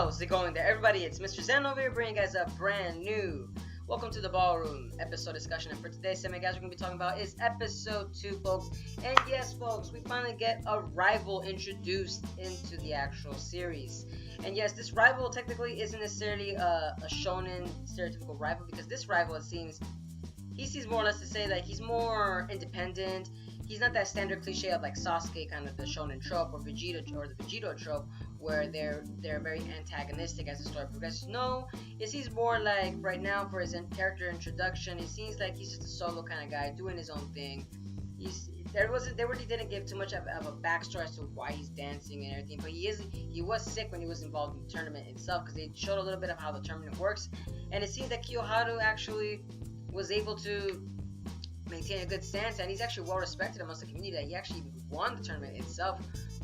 How's it going there, everybody? It's Mr. Zen over here bringing you guys a brand new welcome to the Ballroom episode discussion. And for today's segment, guys, we're going to be talking about is episode 2, folks. And yes, folks, we finally get a rival introduced into the actual series. And yes, this rival technically isn't necessarily a shonen stereotypical rival, because this rival, it seems, he seems more or less to say that he's more independent. He's not that standard cliche of like Sasuke, kind of the shonen trope, or Vegeta, or the Vegito trope, where they're very antagonistic as the story progresses. No, it seems more like right now for his character introduction, it seems like he's just a solo kind of guy doing his own thing. They really didn't give too much of a backstory as to why he's dancing and everything, but he was sick when he was involved in the tournament itself, because they showed a little bit of how the tournament works, and it seems that Kiyoharu actually was able to maintain a good stance, and he's actually well respected amongst the community, that he actually won the tournament itself,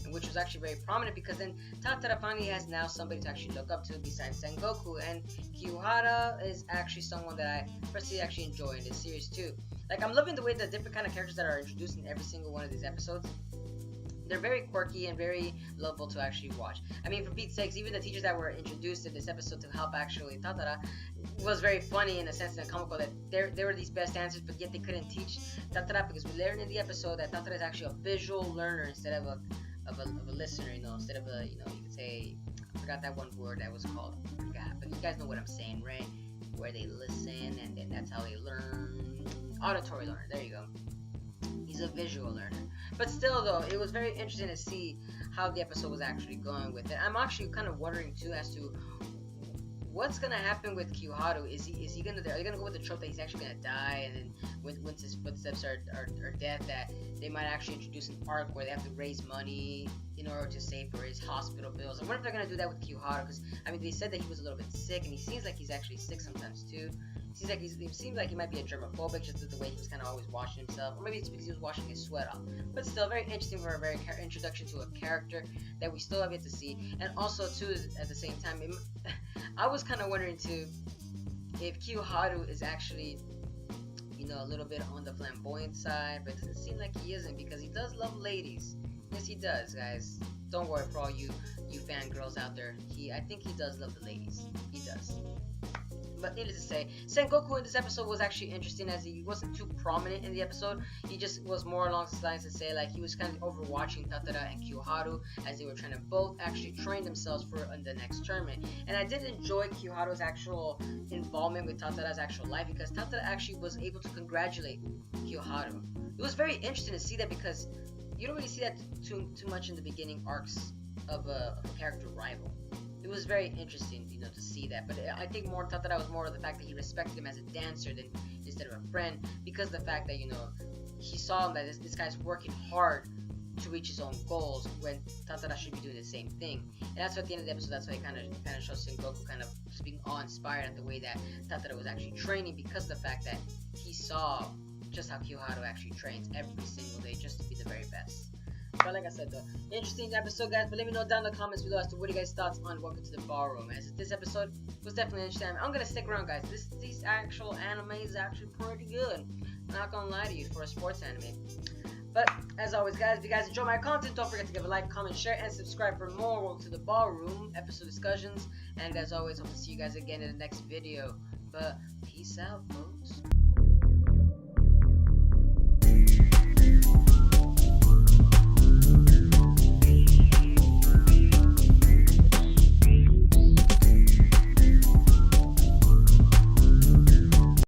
which was actually very prominent, because then Tatara finally has now somebody to actually look up to besides Sengoku, and Kiyohara is actually someone that I personally actually enjoy in this series too. Like, I'm loving the way the different kind of characters that are introduced in every single one of these episodes. They're very quirky and very lovable to actually watch. I mean, for Pete's sakes, even the teachers that were introduced in this episode to help actually Tatara was very funny in a sense, and comical, that they were these best dancers, but yet they couldn't teach Tatara, because we learned in the episode that Tatara is actually a visual learner instead of a listener, instead of you could say, I forgot that one word that was called, I forgot, but you guys know what I'm saying, right? Where they listen, and then that's how they learn. Auditory learner, there you go. He's a visual learner. But still, though, it was very interesting to see how the episode was actually going with it. I'm actually kind of wondering too as to what's gonna happen with Kiyoharu. Are they gonna go with the trope that he's actually gonna die, and then once his footsteps are dead, that they might actually introduce an arc where they have to raise money in order to save for his hospital bills? I wonder if they're gonna do that with Kiyoharu, because I mean, they said that he was a little bit sick, and he seems like he's actually sick sometimes too. It seems like he might be a germaphobic, just the way he was kind of always washing himself, or maybe it's because he was washing his sweat off. But still, very interesting for a very introduction to a character that we still have yet to see. And also too, at the same time, I was kind of wondering too if Kiyoharu is actually, a little bit on the flamboyant side, but it doesn't seem like he isn't, because he does love ladies. Yes, he does, guys. Don't worry for all you fangirls out there. I think he does love the ladies. He does. But needless to say, Sengoku in this episode was actually interesting, as he wasn't too prominent in the episode. He just was more along the lines to say, like, he was kind of overwatching Tatara and Kiyoharu as they were trying to both actually train themselves for the next tournament. And I did enjoy Kiyoharu's actual involvement with Tatara's actual life, because Tatara actually was able to congratulate Kiyoharu. It was very interesting to see that, because you don't really see that too much in the beginning arcs of a character rival. It was very interesting, to see that. But I think more Tatara was more of the fact that he respected him as a dancer instead of a friend, because of the fact that, he saw him that this guy's working hard to reach his own goals, when Tatara should be doing the same thing. And that's why at the end of the episode, that's why he kind of shows Sengoku kind of just being awe-inspired at the way that Tatara was actually training, because of the fact that he saw just how Kiyoharu actually trains every single day just to be the very best. But like I said, though, interesting episode, guys. But let me know down in the comments below as to what you guys' thoughts on Welcome to the Ballroom. As this episode was definitely interesting. I'm gonna stick around, guys. These actual anime is actually pretty good. I'm not gonna lie to you for a sports anime. But as always, guys, if you guys enjoy my content, don't forget to give a like, comment, share, and subscribe for more Welcome to the Ballroom episode discussions. And as always, hope to see you guys again in the next video. But peace out, folks.